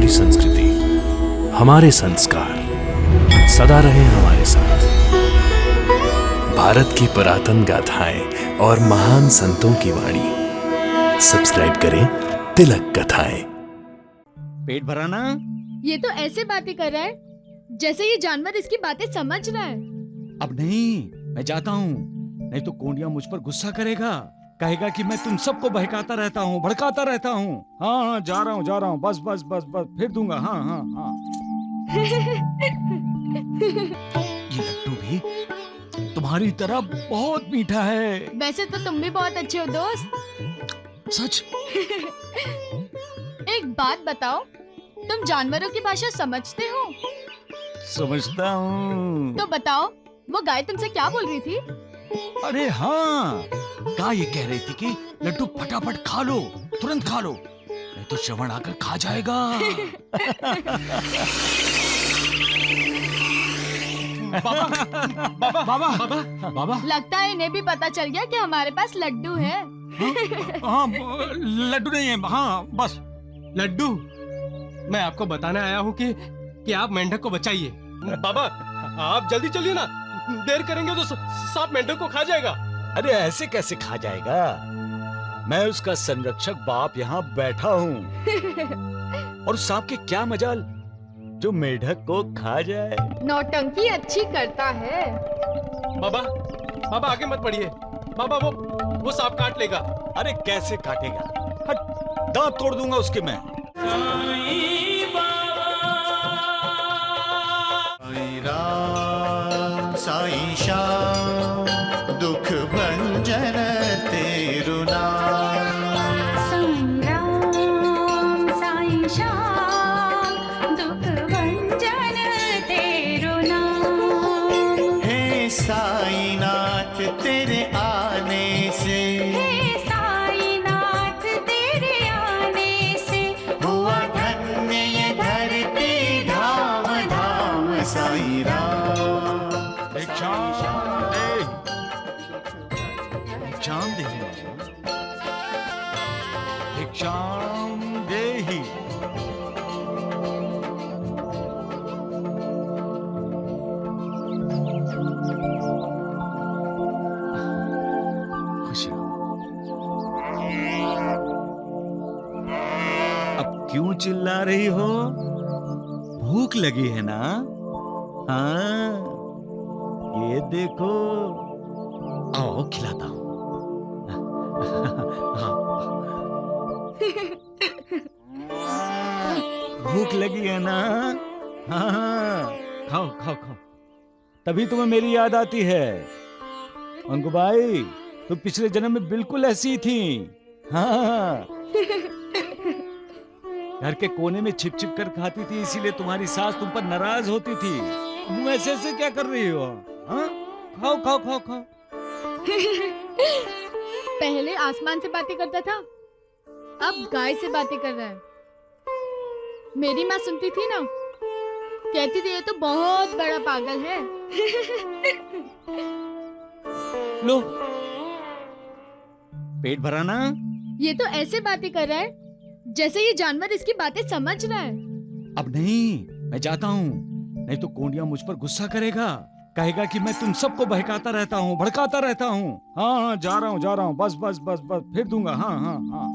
हमारी संस्कृति, हमारे संस्कार सदा रहे हमारे साथ। भारत की पुरातन गाथाएं और महान संतों की वाणी। सब्सक्राइब करें तिलक कथाएं। पेट भरा ना? ये तो ऐसे बातें कर रहा है जैसे ये जानवर इसकी बातें समझ रहा है। अब नहीं, मैं जाता हूँ, नहीं तो कोंडिया मुझ पर गुस्सा करेगा, कहेगा कि मैं तुम सबको बहकाता रहता हूँ, भड़काता रहता हूँ। हाँ, जा रहा हूँ, बस बस बस बस, फिर दूंगा। हाँ हाँ हाँ। ये लड्डू भी तुम्हारी तरह बहुत मीठा है। वैसे तो तुम भी बहुत अच्छे हो दोस्त। सच? एक बात बताओ, तुम जानवरों की भाषा समझते हो? समझता हूँ। तो बताओ, वो गाय तुमसे क्या बोल रही थी? अरे हाँ, गाय ये कह रही थी कि लड्डू फटाफट खा लो, तुरंत खा लो, नहीं तो श्रवण आकर खा जाएगा। बाबा बाबा बाबा बाबा, लगता है इन्हें भी पता चल गया कि हमारे पास लड्डू है। हाँ, लड्डू नहीं है। हाँ बस लड्डू, मैं आपको बताने आया हूँ कि आप मेंढक को बचाइए। बाबा, आप जल्दी चलिए ना, देर करेंगे तो सांप मेंढक को खा जाएगा। अरे ऐसे कैसे खा जाएगा? मैं उसका संरक्षक बाप यहाँ बैठा हूँ। और सांप के क्या मजाल जो मेढक को खा जाए। नौटंकी अच्छी करता है। बाबा, बाबा आगे मत बढ़िए। बाबा, वो सांप काट लेगा। अरे कैसे काटेगा? हट, दांत तोड़ दूंगा उसके मैं। साईं राम साईं श्याम दुख भंजन तेरु नाम। साईं राम साईं श्याम दुख भंजन तेरु नाम। हे साईनाथ तेरे आने से, हे साईनाथ तेरे आने से हुआ धन्य ये धरती धाम धाम। साईं राम भिक्षाम देहि। खुश रहो। अब क्यों चिल्ला रही हो? भूख लगी है ना? हाँ, ये देखो, आओ खिलाता हूँ। भूख लगी है ना? हाँ, खाओ खाओ खाओ, तभी तुम्हें मेरी याद आती है। अंकुबाई, तुम पिछले जन्म में बिल्कुल ऐसी थी। हाँ, घर के कोने में छिप छिप कर खाती थी, इसीलिए तुम्हारी सास तुम पर नाराज होती थी। मुंह ऐसे ऐसे क्या कर रही हो? हाँ, खाओ खाओ खाओ खाओ। पहले आसमान से बातें करता था, अब गाय से बातें कर रहा है। मेरी माँ सुनती थी ना, कहती थी ये तो बहुत बड़ा पागल है। लो, पेट भरा ना? ये तो ऐसे बातें कर रहा है जैसे ये जानवर इसकी बातें समझ रहा है। अब नहीं, मैं जाता हूँ, नहीं तो कोंडिया मुझ पर गुस्सा करेगा, कहेगा कि मैं तुम सबको बहकाता रहता हूँ, भड़काता रहता हूँ। हाँ हाँ, जा रहा हूँ, बस बस बस बस, फिर दूंगा। हाँ हाँ हाँ।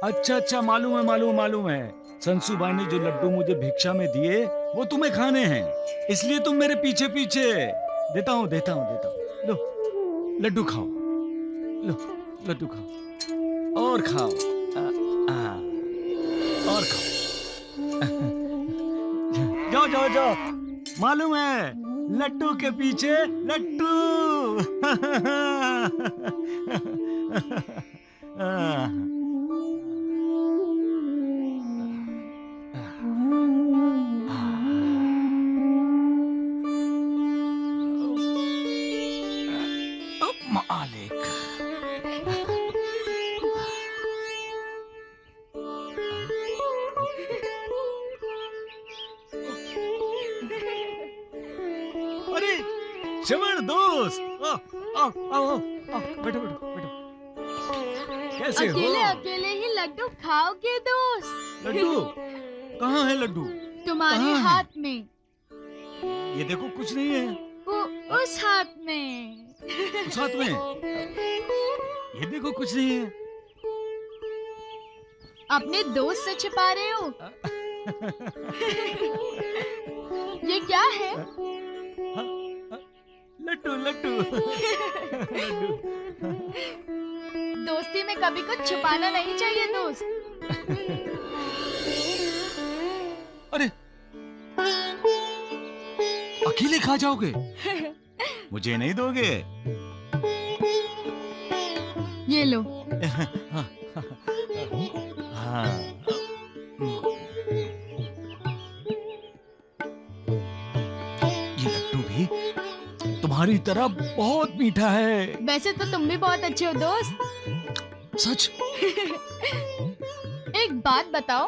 अच्छा, मालूम है। संसूबाई ने जो लड्डू मुझे भिक्षा में दिए वो तुम्हें खाने हैं, इसलिए तुम मेरे पीछे पीछे। देता हूँ। लो, लड्डू खाओ, लो लड्डू खाओ, और खाओ, और खाओ। जाओ, मालूम है, लड्डू के पीछे लड्डू। मालिक, श्रवण दोस्त, आओ आओ आओ, बैठो बैठो बैठो। कैसे अकेले हो? अकेले ही लड्डू खाओगे दोस्त? लड्डू कहाँ है लड्डू? तुम्हारे कहाँ है? हाथ में, ये देखो कुछ नहीं है उस हाथ में। उस हाथ में। ये देखो कुछ नहीं है। अपने दोस्त से छिपा रहे हो? ये क्या है? लड्डू लड्डू लड्डू। दोस्ती में कभी कुछ छुपाना नहीं चाहिए दोस्त। अरे अकेले खा जाओगे? मुझे नहीं दोगे? ये लो। हाँ। ये लड्डू भी तुम्हारी तरह बहुत मीठा है। वैसे तो तुम भी बहुत अच्छे हो दोस्त। सच? एक बात बताओ,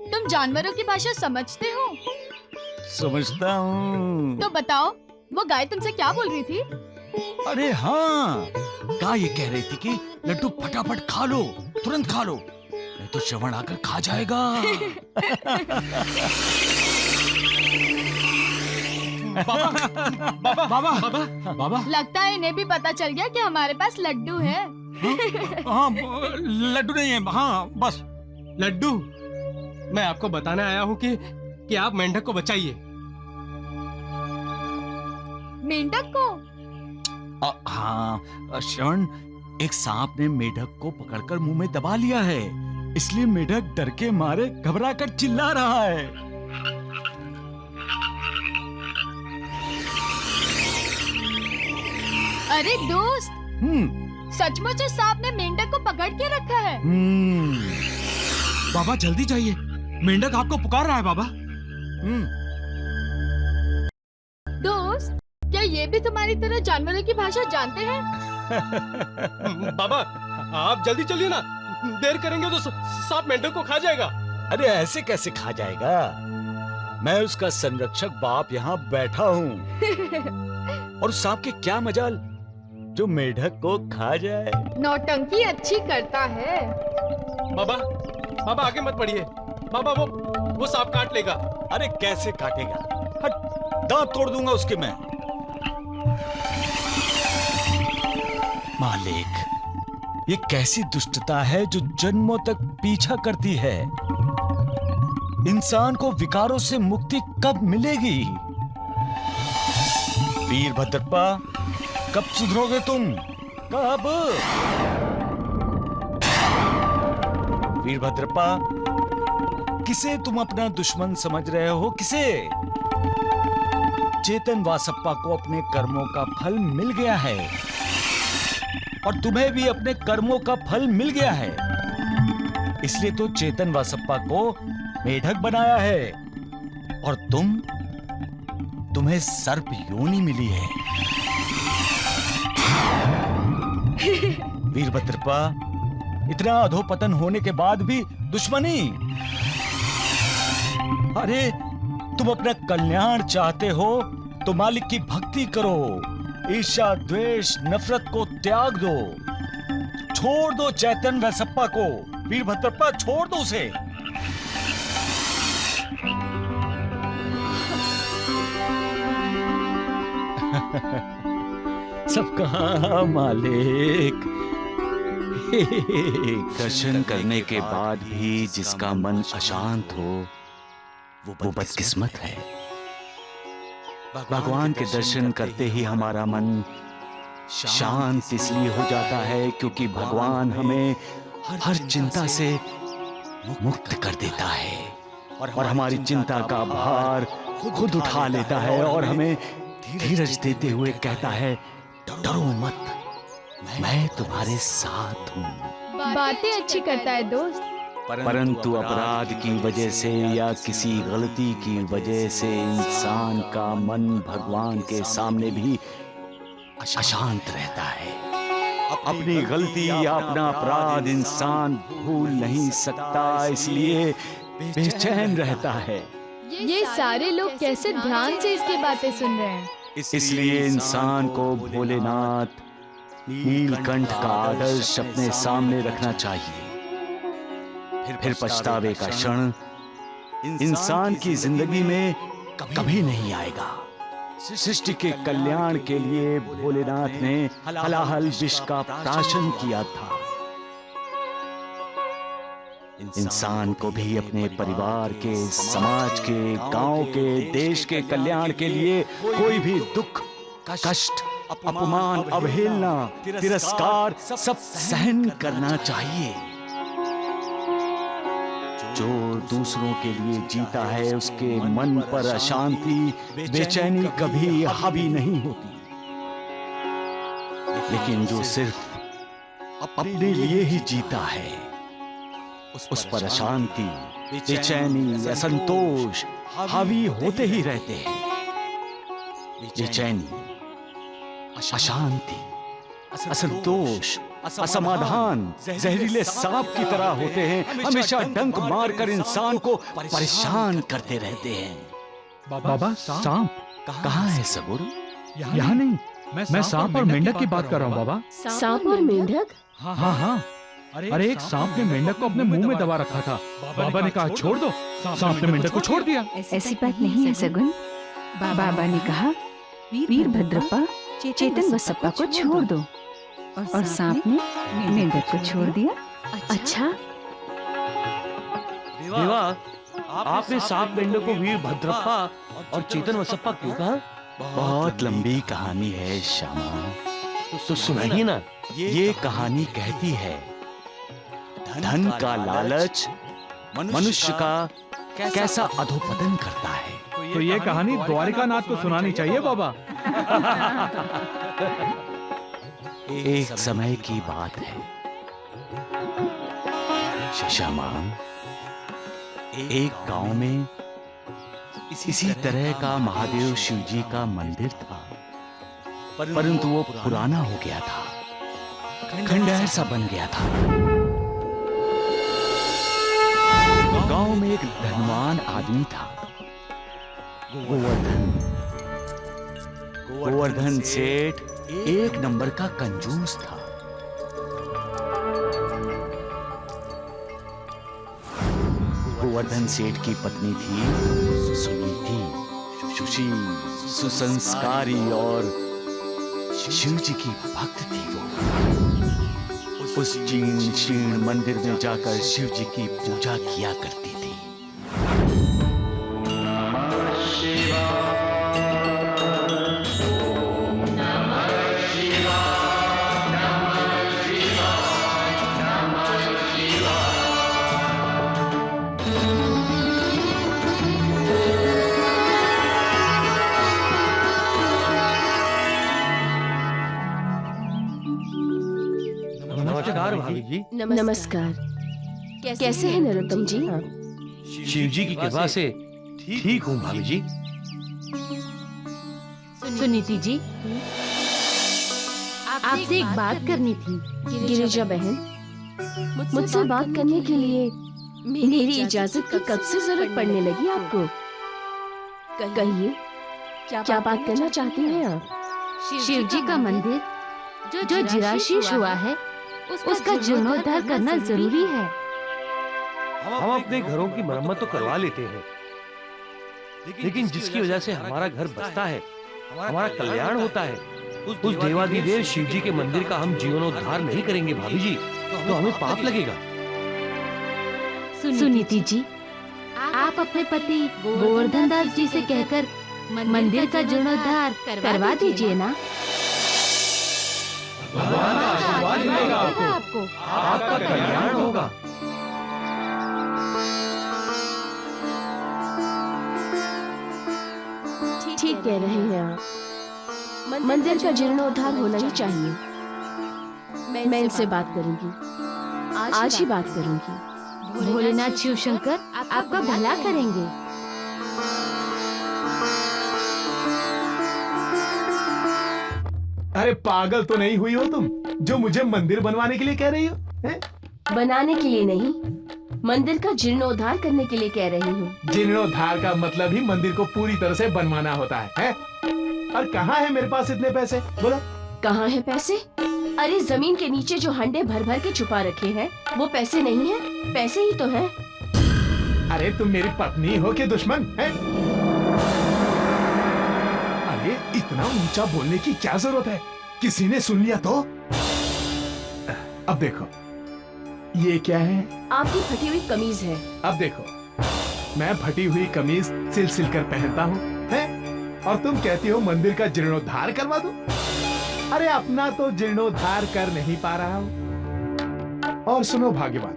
तुम जानवरों की भाषा समझते हो? समझता हूँ। तो बताओ, वो गाय तुमसे क्या बोल रही थी? अरे हाँ, गाय ये कह रही थी कि लड्डू फटाफट खा लो, तुरंत खा लो, नहीं तो श्रवण आकर खा जाएगा। बाबा बाबा बाबा बाबा। लगता है इन्हें भी पता चल गया कि हमारे पास लड्डू है। हाँ, लड्डू नहीं है। हाँ बस। लड्डू, मैं आपको बताने आया हूँ कि आप मेंढक को बचाइए। मेंढक को? हाँ श्रवण, एक सांप ने मेढक को पकड़कर मुंह में दबा लिया है, इसलिए मेढक डर के मारे घबरा कर चिल्ला रहा है। अरे दोस्त, सचमुच उस सांप ने मेंढक को पकड़ के रखा है। बाबा जल्दी जाइए, मेंढक आपको पुकार रहा है बाबा। दोस्त, क्या ये भी तुम्हारी तरह जानवरों की भाषा जानते हैं? बाबा आप जल्दी चलिए ना, देर करेंगे तो सांप मेंढक को खा जाएगा। अरे ऐसे कैसे खा जाएगा? मैं उसका संरक्षक बाप यहाँ बैठा हूँ। और सांप के क्या मजाल जो मेढक को खा जाए। नौटंकी अच्छी करता है। बाबा बाबा आगे मत बढ़िए, बाबा वो सांप काट लेगा। अरे कैसे काटेगा? हट, दांत तोड़ दूंगा उसके मैं। मालिक, ये कैसी दुष्टता है जो जन्मों तक पीछा करती है। इंसान को विकारों से मुक्ति कब मिलेगी? वीरभद्रप्पा, कब सुधरोगे तुम? कब? वीरभद्रप्पा, किसे तुम अपना दुश्मन समझ रहे हो? किसे? चेतन वासप्पा को अपने कर्मों का फल मिल गया है और तुम्हें भी अपने कर्मों का फल मिल गया है, इसलिए तो चेतन वासप्पा को मेढक बनाया है और तुम्हें सर्प योनि मिली है। वीरभद्रप्पा, इतना अधोपतन होने के बाद भी दुश्मनी? अरे तुम अपना कल्याण चाहते हो तो मालिक की भक्ति करो, ईर्ष्या द्वेष नफरत को त्याग दो, छोड़ दो चैतन वैसप्पा को। वीरभद्रप्पा छोड़ दो उसे। सब कहा मालिक। दर्शन करने के बाद भी जिसका मन अशांत हो वो बदकिस्मत है। भगवान के दर्शन करते ही हमारा मन शांत इसलिए हो जाता है क्योंकि भगवान हमें हर चिंता से मुक्त कर देता है और हमारी चिंता का भार खुद उठा लेता है और हमें धीरज देते हुए कहता है, डरो मत, मैं तुम्हारे साथ हूँ। बातें अच्छी करता है दोस्त। परंतु अपराध की वजह से या किसी गलती की वजह से इंसान का मन भगवान के सामने भी अशांत रहता है। अपनी गलती या अपना अपराध इंसान भूल नहीं सकता, इसलिए बेचैन रहता है। ये सारे लोग कैसे ध्यान से इसकी बातें सुन रहे हैं। इसलिए इंसान को भोलेनाथ नीलकंठ का आदर्श अपने सामने रखना चाहिए। फिर पछतावे का क्षण इंसान की जिंदगी में कभी नहीं आएगा। सृष्टि के कल्याण के लिए भोलेनाथ ने हलाहल विष का प्राशन किया था। इंसान को भी अपने परिवार के, समाज के, गांव के, देश के कल्याण के लिए कोई भी दुख, कष्ट, अपमान, अवहेलना, तिरस्कार सब सहन करना चाहिए। जो दूसरों के लिए जीता है उसके मन पर अशांति, बेचैनी कभी हावी नहीं होती। लेकिन जो सिर्फ अपने लिए ही जीता है उस पर अशांति, बेचैनी, असंतोष हावी होते ही रहते हैं। बेचैनी, अशांति, असंतोष, असमाधान जहरीले सांप की तरह होते हैं, हमेशा डंक मारकर इंसान को परेशान करते रहते हैं। बाबा सांप कहाँ है सबुर? यहाँ नहीं, मैं सांप और मेंढक की बात कर रहा हूँ बाबा। सांप और मेंढक? हाँ हाँ, अरे एक सांप ने मेंढक को अपने मुंह में दबा रखा था। बाबा ने कहा छोड़ दो, सांप ने मेंढक को छोड़ दिया। ऐसी बात नहीं है सगुन। बाबा ने कहा वीरभद्रप्पा चेतन बसप्पा को छोड़ दो और सांप ने मेंढक को छोड़ दिया। अच्छा, देवा, आपने सांप मेंढक को वीरभद्रप्पा और चेतन बसप्पा क्यों कहा? बहुत लंबी कहानी है श्यामा, तो सुनाइए ना। ये कहानी कहती है धन का लालच मनुष्य का कैसा अधोपतन करता है। तो ये कहानी द्वारिकानाथ को सुनानी चाहिए बाबा। एक समय की बात है श्यामा, एक गांव में इसी तरह का महादेव शिव जी का मंदिर था, परंतु वो पुराना हो गया था, खंडहर सा बन गया था। गांव में एक धनवान आदमी था, गोवर्धन सेठ एक नंबर का कंजूस था। गोवर्धन सेठ की पत्नी थी सुनीति, सुशील, सुसंस्कारी और शिव जी की भक्त थी वो। उस जीर्ण शीर्ण मंदिर में जाकर शिव जी की पूजा किया करती थी। नमस्कार भाभी जी। नमस्कार। कैसे हैं नरोत्तम जी? शिव जी की कृपा से ठीक हूँ भाभी जी। सुनीति जी, आपसे एक बात करनी थी। गिरिजा बहन, मुझसे बात करने के लिए मेरी इजाजत की कब से जरूरत पड़ने लगी आपको? कहिए, क्या बात करना चाहती हैं आप? शिव जी का मंदिर जो जीर्णशीर्ष हुआ है उसका जीर्णोद्धार करना जरूरी है। हम अपने घरों की मरम्मत तो करवा लेते हैं, लेकिन जिसकी वजह से हमारा घर बसता है, हमारा कल्याण होता है, उस देवाधिदेव शिव जी के मंदिर का हम जीर्णोद्धार नहीं करेंगे भाभी जी, तो हमें पाप लगेगा। सुनीति जी, आप अपने पति गोवर्धन दास जी से कहकर मंदिर का जीर्णोद्धार करवा दीजिए ना। भगवान का आशीर्वाद मिलेगा आपको, आपका कल्याण होगा। ठीक कह रहे हैं आप। मंदिर का जीर्णोद्धार होना ही चाहिए। मैं इनसे बात करूंगी, आज ही बात करूंगी। भोलेनाथ शिव शंकर आपका भला करेंगे। अरे पागल तो नहीं हुई हो तुम, जो मुझे मंदिर बनवाने के लिए कह रही हो? हैं? बनाने के लिए नहीं, मंदिर का जीर्णोद्धार करने के लिए कह रही हूँ। जीर्णोद्धार का मतलब ही मंदिर को पूरी तरह से बनवाना होता है? और कहाँ है मेरे पास इतने पैसे, बोलो। कहाँ है पैसे? अरे जमीन के नीचे जो हंडे भर भर के छुपा रखे हैं वो पैसे नहीं है, पैसे ही तो है। अरे तुम मेरी पत्नी हो कि दुश्मन है? अरे इतना ऊंचा बोलने की क्या जरूरत है, किसी ने सुन लिया तो। अब देखो ये क्या है? आपकी फटी हुई कमीज है। अब देखो मैं फटी हुई कमीज सिल कर पहनता हूँ, हैं? और तुम कहती हो मंदिर का जीर्णोद्धार करवा दूं? अरे अपना तो जीर्णोद्धार कर नहीं पा रहा हूँ। और सुनो भाग्यवान,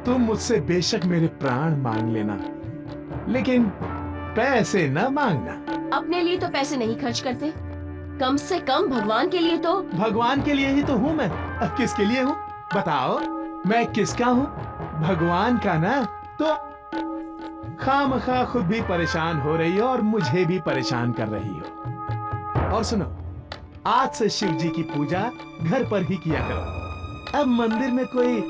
तुम मुझसे बेशक मेरे प्राण मांग लेना, लेकिन पैसे न मांगना। अपने लिए तो पैसे नहीं खर्च करते, कम से कम भगवान के लिए तो। भगवान के लिए ही तो हूँ मैं। अब किसके लिए हूँ बताओ? मैं किसका हूँ? भगवान का ना। तो खामखा खुद भी परेशान हो रही हो और मुझे भी परेशान कर रही हो। और सुनो, आज से शिव जी की पूजा घर पर ही किया करो। अब मंदिर में कोई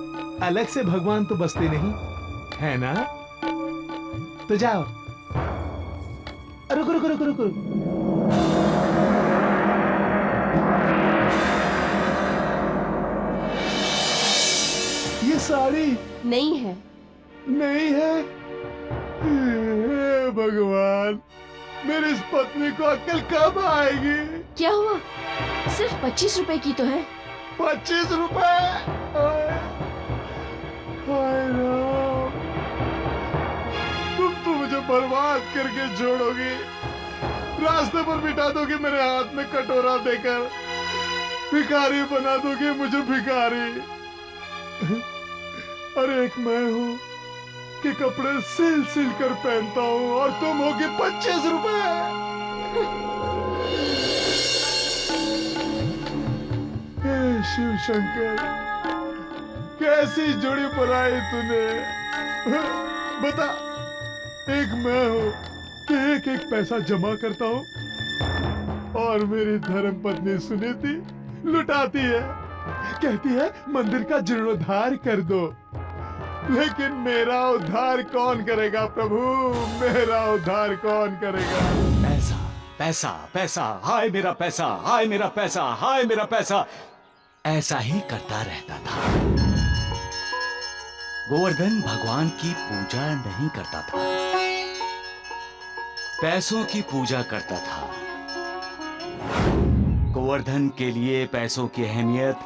अलग से भगवान तो बसते नहीं है ना? तो जाओ। रुको रुको रुको रुको। ये साड़ी नहीं है। नहीं है? हे भगवान, मेरी इस पत्नी को अक्ल कब आएगी? क्या हुआ? सिर्फ 25 रुपए की तो है। 25 रुपए? हाय राम, तुम तो मुझे बर्बाद करके छोड़ोगी, रास्ते पर बिठा दोगे मेरे हाथ में कटोरा देकर, भिखारी बना दोगे मुझे भिखारी। अरे एक मैं हूँ कि कपड़े सिल कर पहनता हूँ और तुम होगी 25 रुपए। हे शिव शंकर, कैसी जोड़ी बनाई तूने। बता, एक मैं हूँ कि एक एक पैसा जमा करता हूँ और मेरी धर्म पत्नी सुनीति लुटाती है, कहती है मंदिर का जीर्णोद्धार कर दो। लेकिन मेरा उद्धार कौन करेगा प्रभु? मेरा उद्धार कौन करेगा? पैसा पैसा पैसा, हाय मेरा पैसा, हाय मेरा पैसा, हाय मेरा पैसा, ऐसा ही करता रहता था। गोवर्धन भगवान की पूजा नहीं करता था, पैसों की पूजा करता था। गोवर्धन के लिए पैसों की अहमियत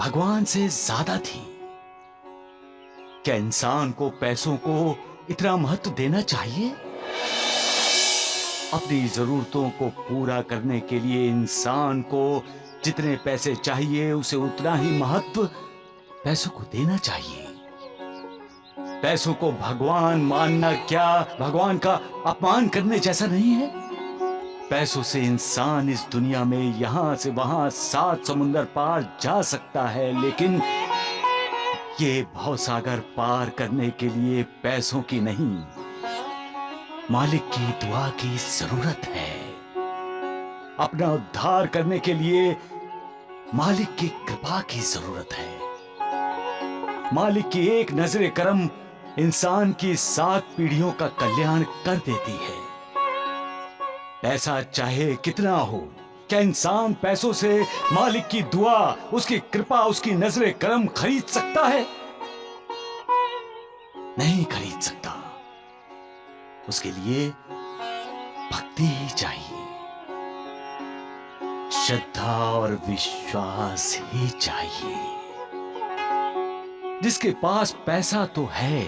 भगवान से ज्यादा थी। क्या इंसान को पैसों को इतना महत्व देना चाहिए? अपनी जरूरतों को पूरा करने के लिए इंसान को जितने पैसे चाहिए उसे उतना ही महत्व पैसों को देना चाहिए। पैसों को भगवान मानना क्या भगवान का अपमान करने जैसा नहीं है? पैसों से इंसान इस दुनिया में यहां से वहां 7 समुंदर पार जा सकता है, लेकिन ये भवसागर पार करने के लिए पैसों की नहीं, मालिक की दुआ की जरूरत है। अपना उद्धार करने के लिए मालिक की कृपा की जरूरत है। मालिक की एक नजरे करम इंसान की 7 पीढ़ियों का कल्याण कर देती है। पैसा चाहे कितना हो, क्या इंसान पैसों से मालिक की दुआ, उसकी कृपा, उसकी नजरे करम खरीद सकता है? नहीं खरीद सकता। उसके लिए भक्ति ही चाहिए, श्रद्धा और विश्वास ही चाहिए। जिसके पास पैसा तो है,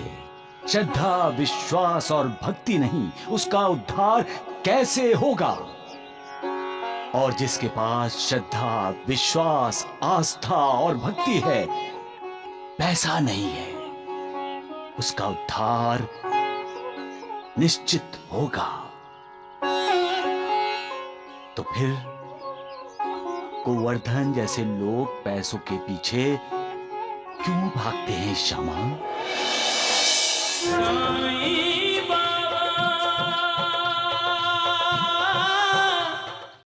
श्रद्धा, विश्वास और भक्ति नहीं, उसका उद्धार कैसे होगा? और जिसके पास श्रद्धा, विश्वास, आस्था और भक्ति है, पैसा नहीं है, उसका उद्धार निश्चित होगा। तो फिर गोवर्धन जैसे लोग पैसों के पीछे क्यों भागते हैं श्यामा?